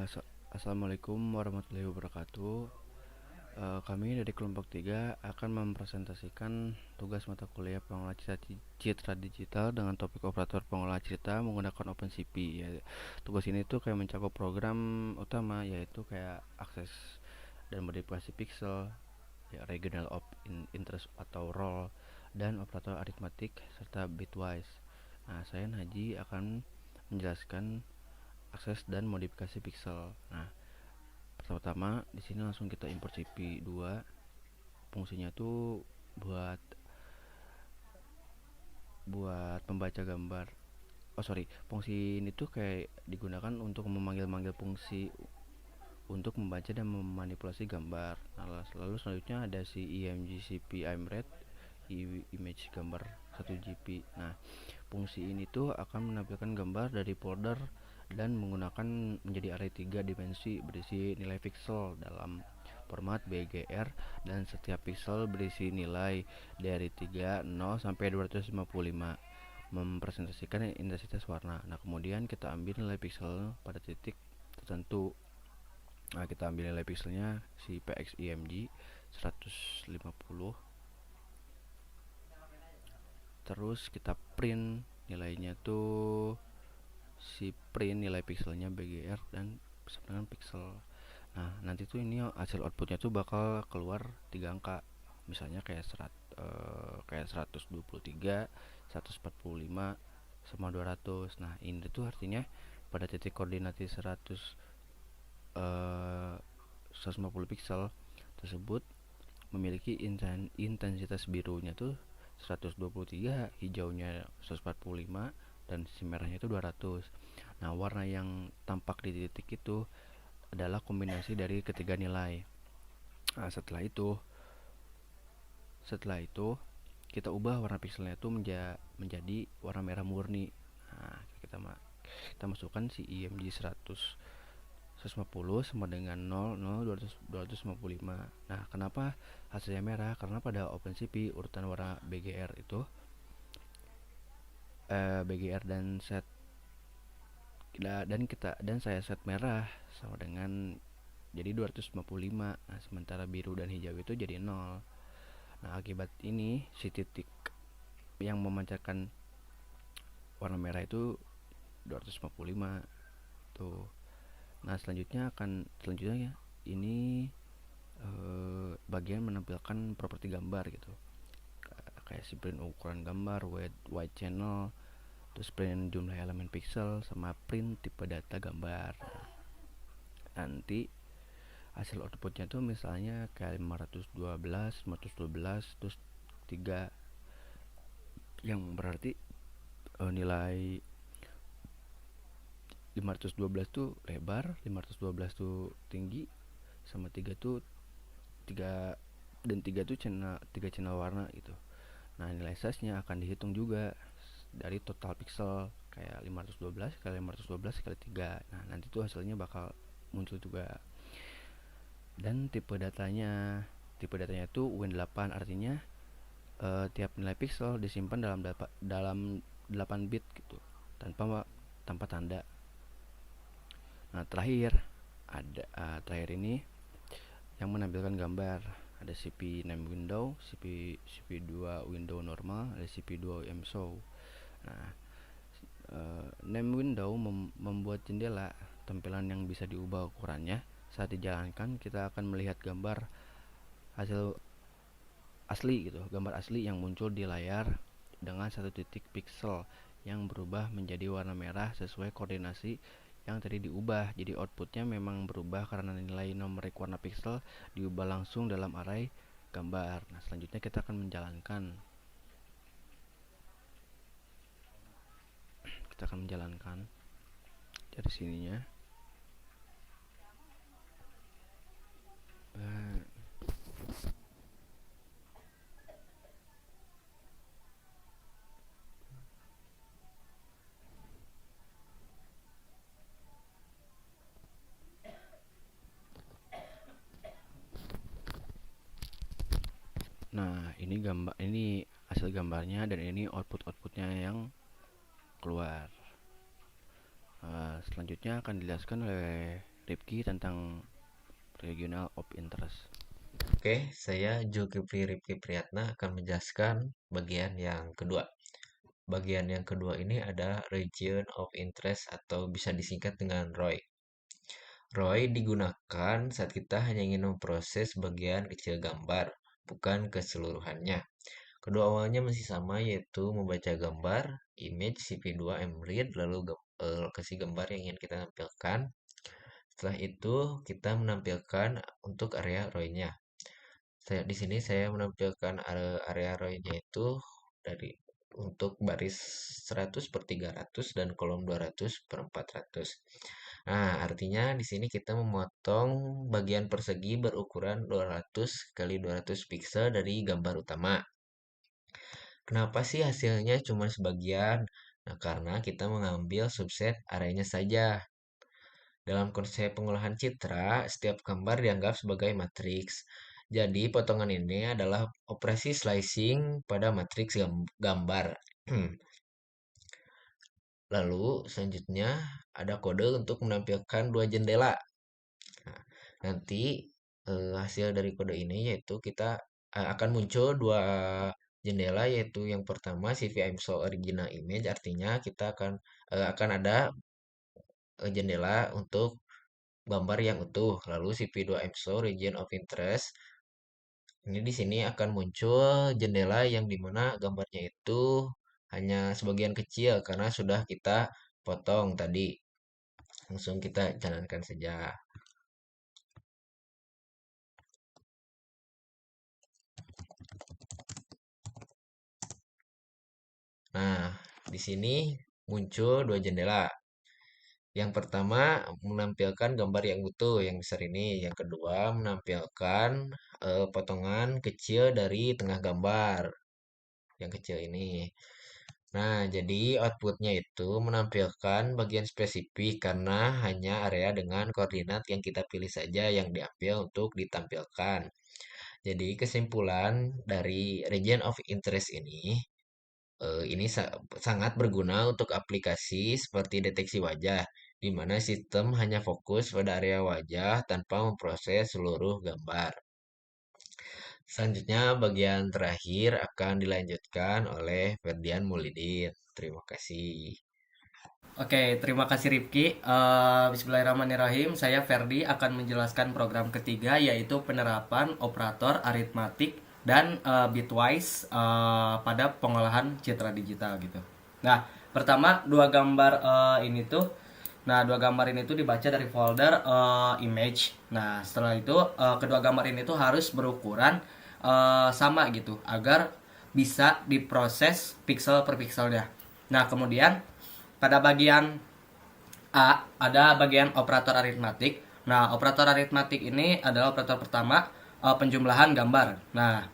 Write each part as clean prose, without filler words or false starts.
Assalamualaikum warahmatullahi wabarakatuh. Kami dari kelompok 3 akan mempresentasikan tugas mata kuliah pengolah citra digital dengan topik operator pengolah cerita menggunakan OpenCV. Ya, tugas ini tuh kayak mencakup program utama yaitu kayak akses dan modifikasi pixel, ya, regional of interest atau role, dan operator aritmatik serta bitwise. Nah, saya Haji akan menjelaskan akses dan modifikasi pixel. Nah, pertama di sini langsung kita import CP2. Fungsinya tuh buat buat membaca gambar. Oh sorry, fungsi ini tuh kayak digunakan untuk memanggil-manggil fungsi untuk membaca dan memanipulasi gambar. Nah, lalu selanjutnya ada si IMG CP image gambar 1 GB. Nah, fungsi ini tuh akan menampilkan gambar dari folder dan menggunakan menjadi array 3 dimensi berisi nilai pixel dalam format BGR, dan setiap pixel berisi nilai dari 0 sampai 255, mempresentasikan intensitas warna. Nah, kemudian kita ambil nilai pixel pada titik tertentu. Nah, kita ambil nilai pixelnya si PXIMG 150. Terus kita print nilainya tuh si print nilai pixelnya BGR dan sama dengan pixel. Nah, nanti tuh ini hasil outputnya tuh bakal keluar 3 angka. Misalnya kayak 123, 145 sama 200. Nah, ini tuh artinya pada titik koordinat 150 pixel tersebut memiliki intensitas birunya tuh 123, hijaunya 145, dan si merahnya itu 200. Nah, warna yang tampak di titik itu adalah kombinasi dari ketiga nilai. Nah, setelah itu kita ubah warna pixelnya itu menjadi warna merah murni. Nah, kita masukkan si IMG 150 sama dengan 0, 0, 200, 255. Nah, kenapa hasilnya merah? Karena pada OpenCV urutan warna BGR itu BGR dan saya set merah sama dengan jadi 255. Nah, sementara biru dan hijau itu jadi 0. Nah, akibat ini si titik yang memancarkan warna merah itu 255 tuh. Nah, selanjutnya ini bagian menampilkan properti gambar gitu. Kayak si print ukuran gambar, white channel, terus print jumlah elemen pixel, sama print tipe data gambar. Nanti hasil outputnya tuh misalnya kayak 512, terus 3, yang berarti nilai 512 tuh lebar, 512 tuh tinggi, sama 3 tuh 3 dan 3 tuh channel warna gitu. Nah, nilai size-nya akan dihitung juga dari total pixel, kayak 512 kali 512 kali 3. Nah, nanti tuh hasilnya bakal muncul juga. Dan tipe datanya tuh Win8, artinya tiap nilai pixel disimpan dalam 8 bit gitu, tanpa tanda. Nah, terakhir ini yang menampilkan gambar ada CP name window, CP2 window normal, ada CP2 MShow. Nah, name window membuat jendela tampilan yang bisa diubah ukurannya. Saat dijalankan, kita akan melihat gambar hasil asli gitu, gambar asli yang muncul di layar dengan satu titik pixel yang berubah menjadi warna merah sesuai koordinasi yang tadi diubah. Jadi outputnya memang berubah karena nilai numerik warna pixel diubah langsung dalam array gambar. Nah, selanjutnya kita akan menjalankan dari sininya. Nah, ini hasil gambarnya, dan ini outputnya yang keluar. Selanjutnya akan dijelaskan oleh Rifki tentang regional of interest. Oke, saya Zulkifli Rifki Priyatna akan menjelaskan bagian yang kedua. Bagian yang kedua ini ada region of interest atau bisa disingkat dengan ROI. ROI digunakan saat kita hanya ingin memproses bagian kecil gambar, bukan keseluruhannya. Kedua awalnya masih sama, yaitu membaca gambar, image, CP2, mRead, lalu lokasi gambar yang ingin kita tampilkan. Setelah itu, kita menampilkan untuk area ROI-nya. Di sini saya menampilkan area ROI-nya itu dari untuk baris 100 per 300 dan kolom 200 per 400. Nah, artinya di sini kita memotong bagian persegi berukuran 200 kali 200 piksel dari gambar utama. Kenapa sih hasilnya cuma sebagian? Nah, karena kita mengambil subset areanya saja. Dalam konsep pengolahan citra, setiap gambar dianggap sebagai matriks. Jadi, potongan ini adalah operasi slicing pada matriks gambar. Lalu, selanjutnya ada kode untuk menampilkan dua jendela. Nah, nanti hasil dari kode ini yaitu kita akan muncul dua jendela, yaitu yang pertama CV IMSO original image, artinya kita akan ada jendela untuk gambar yang utuh. Lalu CP2 IMSO region of interest. Ini di sini akan muncul jendela yang dimana gambarnya itu hanya sebagian kecil karena sudah kita potong tadi. Langsung kita jalankan saja. Nah, di sini muncul dua jendela. Yang pertama menampilkan gambar yang utuh yang besar ini. Yang kedua menampilkan potongan kecil dari tengah gambar yang kecil ini. Nah, jadi outputnya itu menampilkan bagian spesifik karena hanya area dengan koordinat yang kita pilih saja yang diambil untuk ditampilkan. Jadi kesimpulan dari region of interest ini sangat berguna untuk aplikasi seperti deteksi wajah, di mana sistem hanya fokus pada area wajah tanpa memproses seluruh gambar. Selanjutnya, bagian terakhir akan dilanjutkan oleh Ferdian Mulidin. Terima kasih. Oke, terima kasih Rifki. Bismillahirrahmanirrahim. Saya Ferdi akan menjelaskan program ketiga yaitu penerapan operator aritmatik dan bitwise pada pengolahan citra digital gitu. Nah, pertama dua gambar ini tuh dibaca dari folder image. Nah, setelah itu kedua gambar ini tuh harus berukuran sama gitu agar bisa diproses pixel per pixelnya. Nah, kemudian pada bagian A ada bagian operator aritmatik. Nah, operator aritmatik ini adalah operator pertama penjumlahan gambar. Nah,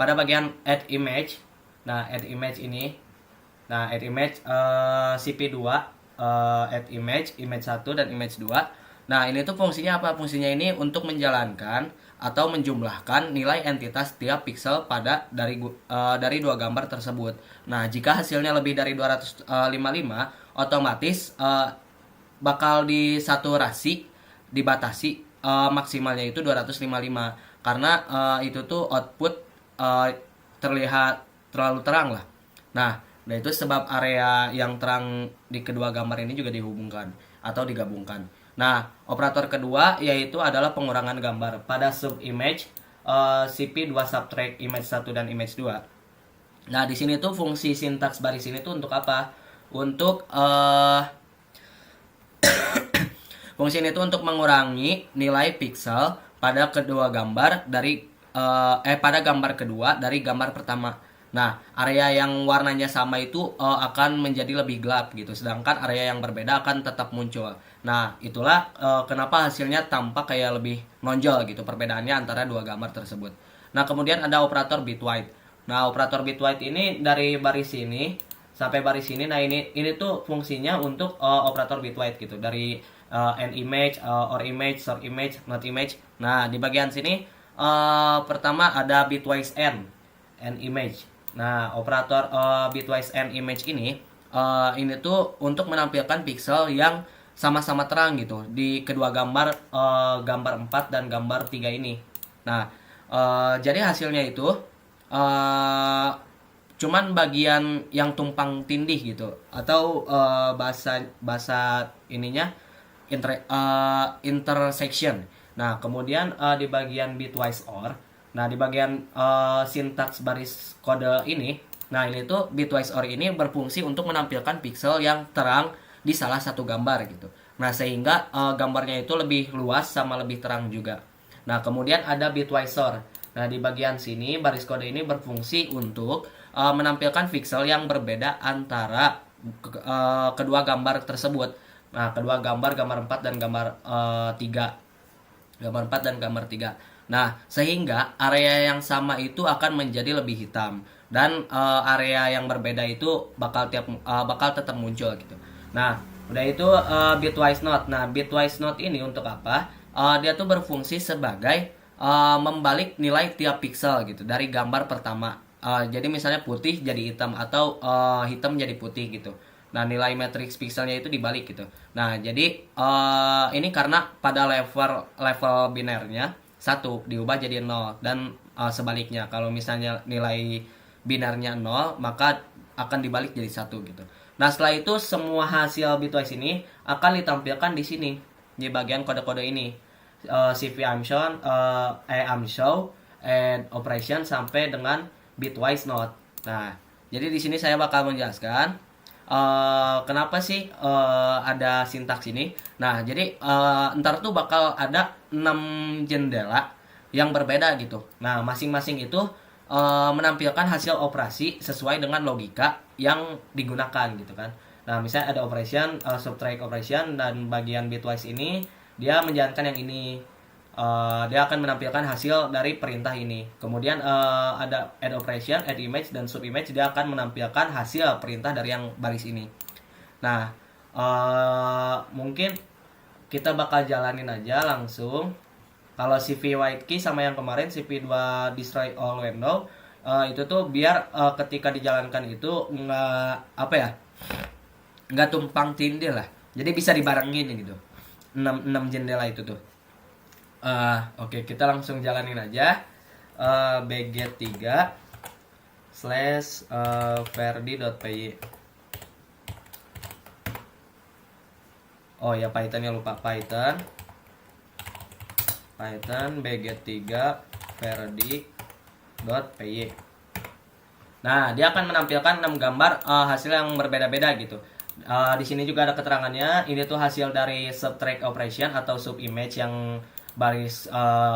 pada bagian add image. Nah, add image ini. Nah, add image CP2 add image, image 1 dan image 2. Nah, ini tuh fungsinya apa? Fungsinya ini untuk menjalankan atau menjumlahkan nilai entitas tiap pixel dari dua gambar tersebut. Nah, jika hasilnya lebih dari 255, otomatis bakal disaturasi, dibatasi maksimalnya itu 255 karena itu tuh output terlihat terlalu terang lah. Nah, itu sebab area yang terang di kedua gambar ini juga dihubungkan atau digabungkan. Nah, operator kedua yaitu adalah pengurangan gambar pada sub image CP2 subtract image 1 dan image 2. Nah, di sini tuh fungsi sintaks baris ini tuh untuk apa? Untuk fungsi ini tuh untuk mengurangi nilai pixel pada kedua gambar pada gambar kedua dari gambar pertama. Nah, area yang warnanya sama itu akan menjadi lebih gelap gitu, sedangkan area yang berbeda akan tetap muncul. Nah, itulah kenapa hasilnya tampak kayak lebih nonjol gitu perbedaannya antara dua gambar tersebut. Nah, kemudian ada operator bitwide. Nah, operator bitwide ini dari baris ini sampai baris ini. Nah, ini tuh fungsinya untuk operator bitwide gitu, dari an image, or image, short image, not image. Nah, di bagian sini pertama ada bitwise n image. Nah, operator bitwise n image ini tuh untuk menampilkan pixel yang sama-sama terang gitu di kedua gambar, gambar 4 dan gambar 3 ini. Nah, jadi hasilnya itu eh, cuman bagian yang tumpang tindih gitu, atau bahasa bahasa ininya intersection. Nah, kemudian di bagian bitwise OR, nah di bagian sintaks baris kode ini, nah ini tuh bitwise OR ini berfungsi untuk menampilkan pixel yang terang di salah satu gambar gitu. Nah, sehingga gambarnya itu lebih luas sama lebih terang juga. Nah, kemudian ada bitwise OR. Nah, di bagian sini baris kode ini berfungsi untuk menampilkan pixel yang berbeda antara kedua gambar tersebut. Nah, kedua gambar 4 dan gambar 3. Gambar 4 dan gambar 3. Nah, sehingga area yang sama itu akan menjadi lebih hitam dan area yang berbeda itu bakal tetap muncul gitu. Nah, udah itu bitwise node. Nah, bitwise node ini untuk apa? Dia tuh berfungsi sebagai membalik nilai tiap pixel gitu dari gambar pertama. Jadi misalnya putih jadi hitam atau hitam jadi putih gitu. Nah, nilai matriks pixelnya itu dibalik gitu. Nah, jadi ini karena pada level binernya 1 diubah jadi 0 dan sebaliknya. Kalau misalnya nilai binernya 0, maka akan dibalik jadi 1 gitu. Nah, setelah itu semua hasil bitwise ini akan ditampilkan di sini di bagian kode-kode ini. CV AMShow, AMShow, and operation sampai dengan bitwise node. Nah, jadi di sini saya bakal menjelaskan kenapa sih ada sintaks ini. Nah, jadi ntar tuh bakal ada 6 jendela yang berbeda gitu. Nah, masing-masing itu menampilkan hasil operasi sesuai dengan logika yang digunakan gitu kan. Nah, misalnya ada operation, subtract operation, dan bagian bitwise ini dia menjalankan yang ini. Dia akan menampilkan hasil dari perintah ini. Kemudian ada add operation, add image, dan sub image, dia akan menampilkan hasil perintah dari yang baris ini. Nah, mungkin kita bakal jalanin aja langsung. Kalau CV white key sama yang kemarin CV2 destroy all window, itu tuh biar ketika dijalankan itu nggak tumpang tindih lah. Jadi bisa dibarengin gitu. 6 jendela itu tuh. Oke, kita langsung jalanin aja. bg3 /verdi.py. Oh ya, Pythonnya lupa. Python bg3 verdi.py. Nah, dia akan menampilkan 6 gambar hasil yang berbeda-beda gitu. Di sini juga ada keterangannya. Ini tuh hasil dari subtract operation atau sub image yang baris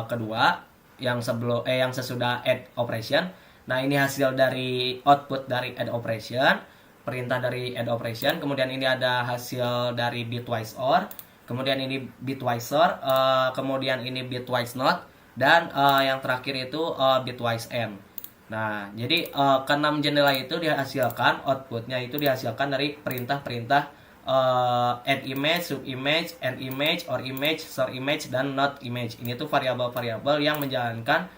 kedua, yang sesudah add operation. Nah, ini hasil dari output dari add operation, perintah dari add operation. Kemudian ini ada hasil dari bitwise OR. Kemudian ini bitwise OR. Kemudian ini bitwise NOT. Dan yang terakhir itu bitwise AND. Nah, jadi ke-6 jendela itu dihasilkan, outputnya itu dihasilkan dari perintah-perintah add image, sub image, and image, or image, store image, dan not image. Ini tuh variabel-variabel yang menjalankan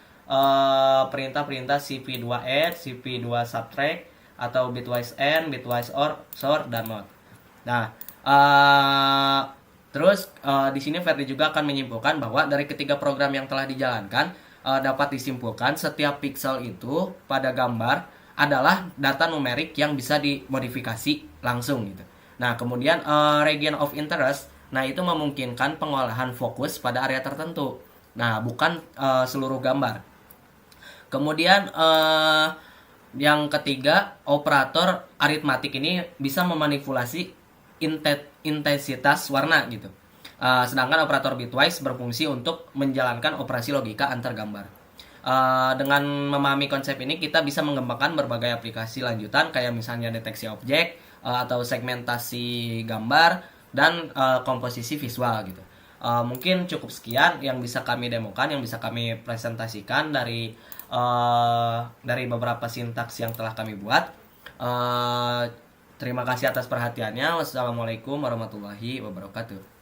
perintah-perintah cp2 add, cp2 subtract, atau bitwise AND, bitwise OR, sort, dan not. Nah, terus di sini Verdi juga akan menyimpulkan bahwa dari ketiga program yang telah dijalankan, dapat disimpulkan setiap pixel itu pada gambar adalah data numerik yang bisa dimodifikasi langsung gitu. Nah, kemudian region of interest, nah itu memungkinkan pengolahan fokus pada area tertentu. Nah, bukan seluruh gambar. Kemudian yang ketiga, operator aritmatik ini bisa memanipulasi intensitas warna gitu. Sedangkan operator bitwise berfungsi untuk menjalankan operasi logika antar gambar. Dengan memahami konsep ini, kita bisa mengembangkan berbagai aplikasi lanjutan kayak misalnya deteksi objek, atau segmentasi gambar, dan komposisi visual gitu. Mungkin cukup sekian yang bisa kami demokan, yang bisa kami presentasikan dari beberapa sintaks yang telah kami buat. Terima kasih atas perhatiannya. Wassalamualaikum warahmatullahi wabarakatuh.